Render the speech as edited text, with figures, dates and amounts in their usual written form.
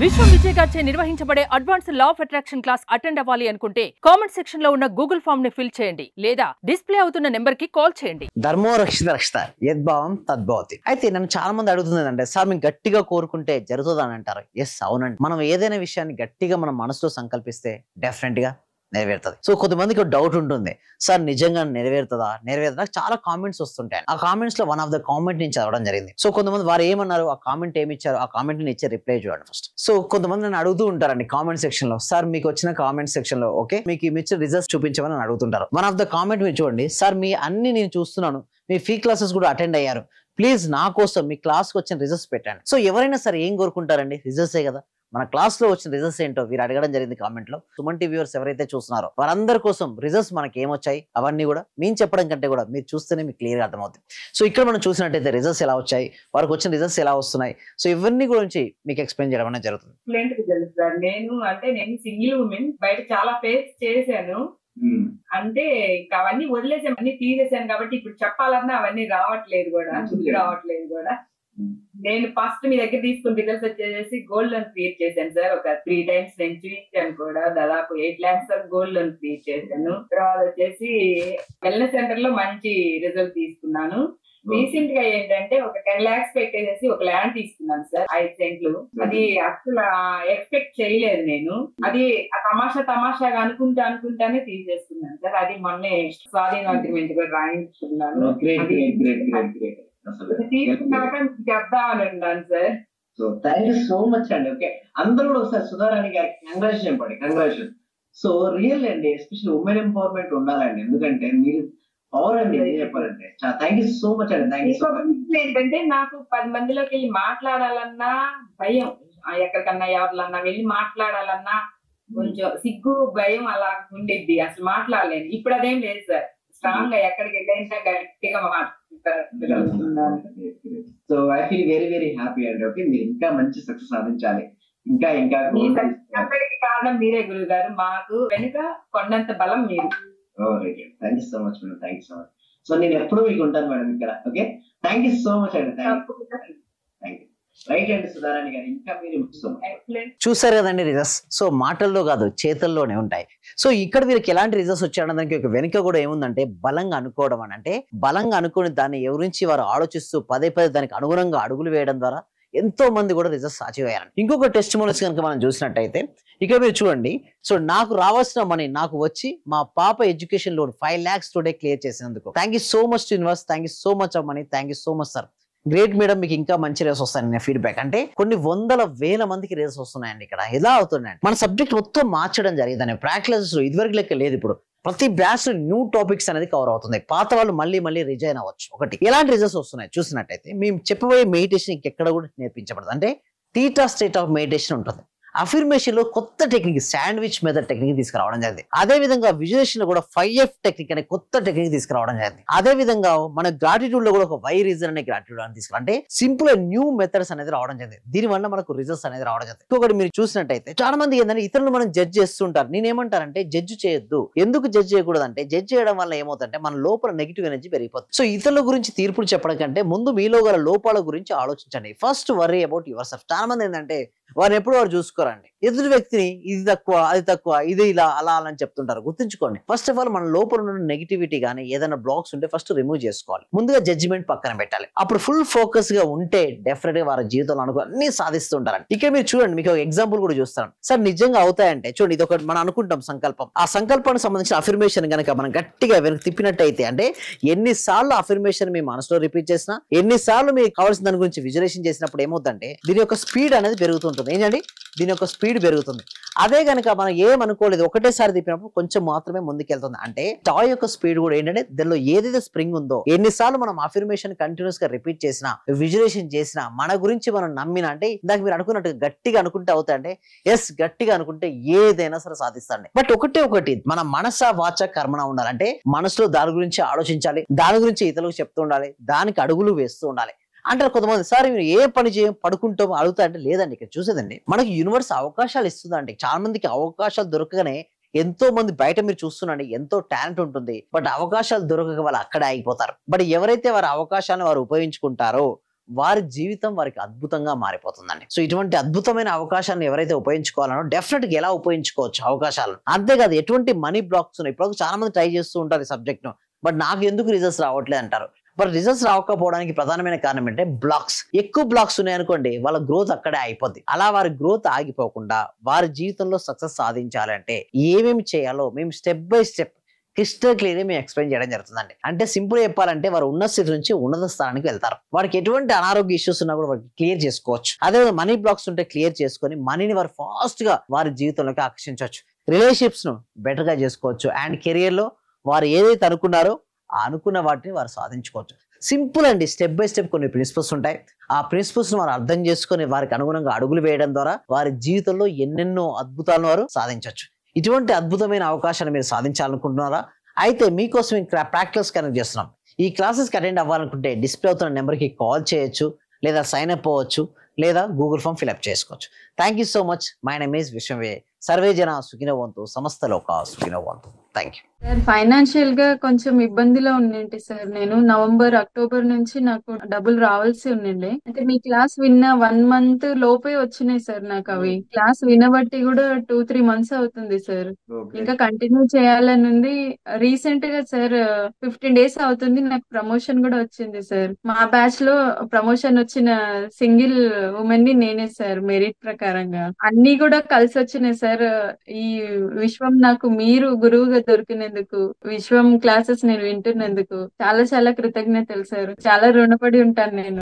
విశ్వం విజయ్ గారిచే నిర్వహించబడే advanced law of attraction class attend అవ్వాలి అనుకుంటే కామెంట్ సెక్షన్ లో ఉన్న గూగుల్ ఫామ్ ని ఫిల్ చేయండి లేదా డిస్ప్లే అవుతున్న నెంబర్ కి కాల్ చేయండి. ధర్మో రక్షిత రక్షిత యద్భావం తద్భవతి. అయితే నన్ను చాలా మంది అడుగుతుందంటే, సార్ మేము గట్టిగా కోరుకుంటే జరుగుతుంది అని అంటారు. ఎస్, అవునండి. మనం ఏదైనా విషయాన్ని గట్టిగా మనం మనసులో సంకల్పిస్తే డెఫినెట్ గా నెరవేరుతుంది. సో కొంతమందికి డౌట్ ఉంటుంది, సార్ నిజంగా నెరవేరుతుందా నాకు చాలా కామెంట్స్ వస్తుంటాయి. ఆ కామెంట్స్ లో వన్ ఆఫ్ ద కామెంట్ నేను చదవడం జరిగింది. సో కొంతమంది వారు ఏమన్నారు, ఆ కామెంట్ ఏమి ఇచ్చారు, ఆ కామెంట్ ని ఇచ్చే రిప్లై చూడండి ఫస్ట్. సో కొంతమంది నన్ను అడుగుతూ ఉంటారండి కామెంట్ సెక్షన్ లో, సార్ మీకు వచ్చిన కామెంట్ సెక్షన్ లో ఓకే మీకు ఇచ్చిన రిజల్ట్స్ చూపించమని నన్ను అడుగుతుంటారు. వన్ ఆఫ్ ద కామెంట్ మీరు చూడండి, సార్ మీ అన్ని నేను చూస్తున్నాను, మీ ఫ్రీ క్లాసెస్ కూడా అటెండ్ అయ్యారు, ప్లీజ్ నా కోసం మీ క్లాస్కి వచ్చిన రిజల్ట్స్ పెట్టండి. సో ఎవరైనా సరే ఏం కోరుకుంటారండి, రిజల్ట్సే కదా. మన క్లాస్ లో వచ్చిన రిజల్ట్స్ ఏంటో వీరు అడగడం జరిగింది కామెంట్ లో. సుమన్ టీవీ వ్యూవర్స్ ఎవరైతే చూస్తున్నారో వారందరి కోసం రిజల్ట్స్ మనకి ఏమొచ్చాయి అవన్నీ కూడా మేము చెప్పడం కంటే కూడా మీరు చూస్తేనే మీకు క్లియర్ గా అర్థమవుతుంది. సో ఇక్కడ మనం చూసినట్టయితే రిజల్ట్స్ ఎలా వచ్చాయి, వారికి వచ్చిన రిజల్ట్స్ ఎలా వస్తున్నాయి, సో ఇవన్నీ గురించి మీకు ఎక్స్ప్లెయిన్ చేయడం అనేది జరుగుతుంది. నేను సింగిల్ ఉమెన్, బయట చాలా ఫేస్ చేశాను. అంటే ఇంకా అవన్నీ వదిలేసాను, అన్ని తీసేసాను కాబట్టి ఇప్పుడు చెప్పాలన్నా అవన్నీ రావట్లేదు కూడా. నేను ఫస్ట్ మీ దగ్గర తీసుకున్న రిజల్ట్స్ వచ్చేసి గోల్డ్ లోన్ క్రియేట్ చేశాను సార్. ఒక 3 times నేను చూపించాను కూడా. దాదాపు 8 lakhs గోల్డ్ లోన్ క్రియేట్ చేశాను. తర్వాత వచ్చేసి వెల్నెస్ సెంటర్ లో మంచి రిజల్ట్ తీసుకున్నాను. రీసెంట్ గా ఏంటంటే ఒక 10 lakhs పెట్టేసి ఒక ల్యాండ్ తీసుకున్నాను సార్, 5 సెంట్లు. అది అసలు ఎక్స్పెక్ట్ చేయలేదు నేను. అది తమాషాగా అనుకుంటానే తీసేసుకున్నాను సార్. అది మొన్నే స్వాధీన అగ్రిమెంట్ కూడా రాయించుకున్నాను. తీసుకున్నాక చెప్దామని ఉన్నాను sir. So thank you so much అండి. ఓకే, అందరూ కూడా ఒకసారి సుధారాణి గారికి కంగ్రాచులేషన్ చెప్పండి. కంగ్రాచులేషన్. సో రియల్ అండి, ఎస్పెషల్లీ ఉమెన్ ఎంపవర్మెంట్ ఉండాలండి. ఎందుకంటే మీరు పవర్ అండి చెప్పాలంటే. థ్యాంక్ యూ సో మచ్ అండి. Thank you so much. ఏంటంటే నాకు 10 మందిలోకి వెళ్ళి మాట్లాడాలన్నా భయం, ఎక్కడికన్నా ఎవరిలన్నా వెళ్ళి మాట్లాడాలన్నా కొంచెం సిగ్గు భయం అలా ఉండేది, అసలు మాట్లాడలేను. ఇప్పుడు అదేం లేదు సార్, స్ట్రాంగ్ గా ఎక్కడికి వెళ్ళైనా గట్టిగా so I feel very very happy అండి. ఓకే, మీరు ఇంకా మంచి సక్సెస్ సాధించాలి. ఇంకా కారణం మీరే గురువు గారు, మాకు వెనుక కొండంత బలం మీరు. Thank you so much madam. Thank you so much. So నేను ఎప్పుడూ మీకు ఉంటాను మేడం ఇక్కడ. Okay, thank you so much అండి. Thank you. రైట్ అండి సుధారాణి గారు, ఇంకా మీరు చూసారు కదండి రిజల్ట్స్. సో మాటల్లో కాదు చేతల్లోనే ఉంటాయి. సో ఇక్కడ వీరికి ఎలాంటి రిజల్ట్స్ వచ్చాయన్న దానికి ఒక వెనుక కూడా ఏముందంటే బలంగా అనుకోవడం అని. అంటే బలంగా అనుకుని దాన్ని ఎవరించి వారు ఆలోచిస్తూ పదే దానికి అనుగుణంగా అడుగులు వేయడం ద్వారా ఎంతో మంది కూడా రిజల్ట్స్ అచీవ్ అయ్యారు. ఇంకొక టెస్టిమోనియల్స్ కనుక మనం చూసినట్టయితే ఇక్కడ మీరు చూడండి. సో నాకు రావాల్సిన మనీ నాకు వచ్చి మా పాప education loan 5 lakhs today clear చేసినందుకు thank you so much to universe. Thank you so much of money. Thank you so much sir. Great madam, మీకు ఇంకా మంచి రేస్ వస్తాయని ఫీడ్బ్యాక్. అంటే కొన్ని 100,000 మందికి రేస్ వస్తున్నాయండి. ఇక్కడ ఎలా అవుతున్నాయండి, మన సబ్జెక్ట్ మొత్తం మార్చడం జరిగిందని. ప్రాక్టీస్ ఇదివరకు లెక్క లేదు. ఇప్పుడు ప్రతి బ్యాచ్ న్యూ టాపిక్స్ అనేది కవర్ అవుతుంది. పాత వాళ్ళు మళ్ళీ రిజైన్ అవ్వచ్చు. ఒకటి ఎలాంటి రిజల్ట్స్ వస్తున్నాయి చూసినట్టయితే మేము చెప్పబోయే మెడిటేషన్ ఇంకెక్కడ కూడా నేర్పించబడదు. అంటే థీటా స్టేట్ ఆఫ్ మెడిటేషన్ ఉంటుంది. అఫర్మేషన్ లో కొత్త టెక్నిక్ శాండ్విచ్ మెథడ్ టెక్నిక్ తీసుకురావడం జరిగింది. అదే విధంగా విజువలేషన్ లో కూడా 5F టెక్నిక్ అనే కొత్త టెక్నిక్ తీసుకురావడం జరిగింది. అదే విధంగా మన గ్రాటిట్యూడ్ లో కూడా ఒక వై రీజన్ అనే గ్రాటిట్యూడ్ అని తీసుకురా, అంటే సింపుల్ న్యూ మెథడ్స్ అనేది రావడం జరిగింది. దీని వల్ల మనకు రిజల్ట్స్ అనేది రావడం జరిగింది. ఇంకొకటి మీరు చూసినట్టయితే చాలా మంది ఏంటంటే ఇతరులు మనం జడ్జ్ చేస్తుంటారు. నేనేమంటారంటే జడ్జ్ చేయొద్దు. ఎందుకు జడ్జ్ చేయకూడదు అంటే జడ్జ్ చేయడం వల్ల ఏమవుతుందంటే మన లోపల నెగిటివ్ ఎనర్జీ పెరిగిపోతుంది. సో ఇతరుల గురించి తీర్పులు చెప్పడం కంటే ముందు మీలో గల లోపాల గురించి ఆలోచించండి. First worry about your self. చాలా మంది ఏంటంటే వారు ఎప్పుడు వారు చూసుకోరండి. ఎదుటి వ్యక్తిని ఇది తక్కువ అది తక్కువ ఇది ఇలా అలా అని చెప్తుంటారు. గుర్తుంచుకోండి, ఫస్ట్ ఆఫ్ ఆల్ మన లోపల ఉన్న నెగిటివిటీ కానీ ఏదైనా బ్లాక్స్ ఉంటే ఫస్ట్ రిమూవ్ చేసుకోవాలి. ముందుగా జడ్జిమెంట్ పక్కన పెట్టాలి. అప్పుడు ఫుల్ ఫోకస్ గా ఉంటే డెఫినెట్ గా వారి జీవితంలో అనుకో అన్ని సాధిస్తుంటారండి. ఇక్కడ మీరు చూడండి, మీకు ఒక ఎగ్జాంపుల్ కూడా చూస్తాను సార్. నిజంగా అవుతాయంటే చూడండి, ఇది ఒకటి మనం అనుకుంటాం సంకల్పం. ఆ సంకల్పానికి సంబంధించిన అఫర్మేషన్ కనుక మనం గట్టిగా వెనక్కి తిప్పినట్టయితే, అంటే ఎన్నిసార్లు అఫర్మేషన్ మీ మనసులో రిపీట్ చేసినా, ఎన్నిసార్లు మీకు కావాల్సిన దాని గురించి విజువలైజేషన్ చేసినప్పుడు ఏమవుతుందంటే దీని యొక్క స్పీడ్ అనేది పెరుగుతుంటుంది. ఏంటండి, దీని యొక్క స్పీడ్ పెరుగుతుంది. అదే కనుక మనం ఏమనుకోలేదు ఒకటేసారి తిప్పినప్పుడు కొంచెం మాత్రమే ముందుకెళ్తుంది. అంటే టాయ్ యొక్క స్పీడ్ కూడా ఏంటంటే దానిలో ఏదైతే స్ప్రింగ్ ఉందో ఎన్నిసార్లు మనం అఫర్మేషన్ కంటిన్యూస్ గా రిపీట్ చేసినా, విజువలైజేషన్ చేసినా, మన గురించి మనం నమ్మినా, అంటే ఇందాక మీరు అనుకున్నట్టు గట్టిగా అనుకుంటే అవుతాయంటే ఎస్, గట్టిగా అనుకుంటే ఏదైనా సరే సాధిస్తాండి. బట్ ఒకటి మన మనస వాచ కర్మణ ఉండాలంటే మనసులో దాని గురించి ఆలోచించాలి, దాని గురించి ఇతరులకు చెప్తూ ఉండాలి, దానికి అడుగులు వేస్తూ ఉండాలి. అంటారు కొంతమంది, సార్ మీరు ఏ పని చేయం పడుకుంటాం అడుగుతా అంటే లేదండి. ఇక్కడ చూసేదండి మనకి యూనివర్స్ అవకాశాలు ఇస్తుందండి. చాలా మందికి అవకాశాలు దొరకగానే ఎంతో మంది బయట మీరు చూస్తున్నాండి ఎంతో టాలెంట్ ఉంటుంది. బట్ అవకాశాలు దొరకక వాళ్ళు అక్కడే ఆగిపోతారు. బట్ ఎవరైతే వారి అవకాశాలను వారు ఉపయోగించుకుంటారో వారి జీవితం వారికి అద్భుతంగా మారిపోతుందండి. సో ఇటువంటి అద్భుతమైన అవకాశాన్ని ఎవరైతే ఉపయోగించుకోవాలనో డెఫినెట్ గా ఎలా ఉపయోగించుకోవచ్చు అవకాశాలను. అంతేకాదు ఎటువంటి మనీ బ్లాక్స్ ఉన్నాయి. ఇప్పుడు చాలా మంది ట్రై చేస్తూ ఉంటారు ఈ సబ్జెక్ట్ ను, బట్ నాకు ఎందుకు రిజల్ట్స్ రావట్లేదు అంటారు. బట్ రిజల్ట్స్ రాకపోవడానికి ప్రధానమైన కారణం ఏంటంటే బ్లాక్స్. ఎక్కువ బ్లాక్స్ ఉన్నాయనుకోండి వాళ్ళ గ్రోత్ అక్కడే అయిపోద్ది. అలా వారి గ్రోత్ ఆగిపోకుండా వారి జీవితంలో సక్సెస్ సాధించాలంటే ఏమేమి చేయాలో మేము step by step crystal clear మేము ఎక్స్ప్లెయిన్ చేయడం జరుగుతుందండి. అంటే సింపుల్ చెప్పాలంటే వారు ఉన్న స్థితి నుంచి ఉన్నత స్థానానికి వెళ్తారు. వారికి ఎటువంటి అనారోగ్య ఇష్యూస్ ఉన్నా కూడా వారికి క్లియర్ చేసుకోవచ్చు. అదే మనీ బ్లాక్స్ ఉంటే క్లియర్ చేసుకొని మనీని వారు ఫాస్ట్ గా వారి జీవితంలోకి ఆకర్షించవచ్చు. రిలేషన్షిప్స్ ను బెటర్ గా చేసుకోవచ్చు. అండ్ కెరియర్ లో వారు ఏదైతే అనుకున్నారో ఆ అనుకున్న వాటిని వారు సాధించుకోవచ్చు. సింపుల్ అండి. స్టెప్ బై స్టెప్ కొన్ని ప్రిన్సిపల్స్ ఉంటాయి. ఆ ప్రిన్సిపల్స్ ను వారు అర్థం చేసుకొని వారికి అనుగుణంగా అడుగులు వేయడం ద్వారా వారి జీవితంలో ఎన్నెన్నో అద్భుతాలను వారు సాధించవచ్చు. ఇటువంటి అద్భుతమైన అవకాశాన్ని మీరు సాధించాలనుకుంటున్నారా? అయితే మీకోసం ప్రాక్టికల్స్ కనెక్ట్ చేస్తున్నాం. ఈ క్లాసెస్ అటెండ్ అవ్వాలనుకుంటే డిస్ప్లే అవుతున్న నెంబర్కి కాల్ చేయొచ్చు, లేదా సైన్ అప్ అవ్వచ్చు, లేదా గూగుల్ ఫామ్ ఫిల్అప్ చేసుకోవచ్చు. Thank you so much. My name is విశ్వవే. సర్వే జన సుఖినో భవంతు, సమస్త లోకా సుఖినో భవంతు. Thank you. సార్ ఫైనాన్షియల్ గా కొంచెం ఇబ్బందిలో ఉండింటి సార్. నేను నవంబర్ అక్టోబర్ నుంచి నాకు డబ్బులు రావాల్సి ఉండిండే. అయితే మీ క్లాస్ విన్న 1 month లోపే వచ్చినాయి సార్ నాకు అవి. క్లాస్ వినబట్టి కూడా 2-3 months అవుతుంది సార్. ఇంకా కంటిన్యూ చేయాలని ఉంది. రీసెంట్ గా సార్ 15 days అవుతుంది నాకు ప్రమోషన్ కూడా వచ్చింది సార్. మా బ్యాచ్ లో ప్రమోషన్ వచ్చిన సింగిల్ ఉమెన్ ని నేనే సార్, మెరిట్ ప్రకారంగా. అన్ని కూడా కలిసి వచ్చినాయి సార్. ఈ విశ్వం నాకు మీరు గురువుగా దొరికినందుకు, విశ్వం క్లాసెస్ నేను వింటున్నందుకు చాలా చాలా కృతజ్ఞతలు సార్. చాలా రుణపడి ఉంటాను నేను.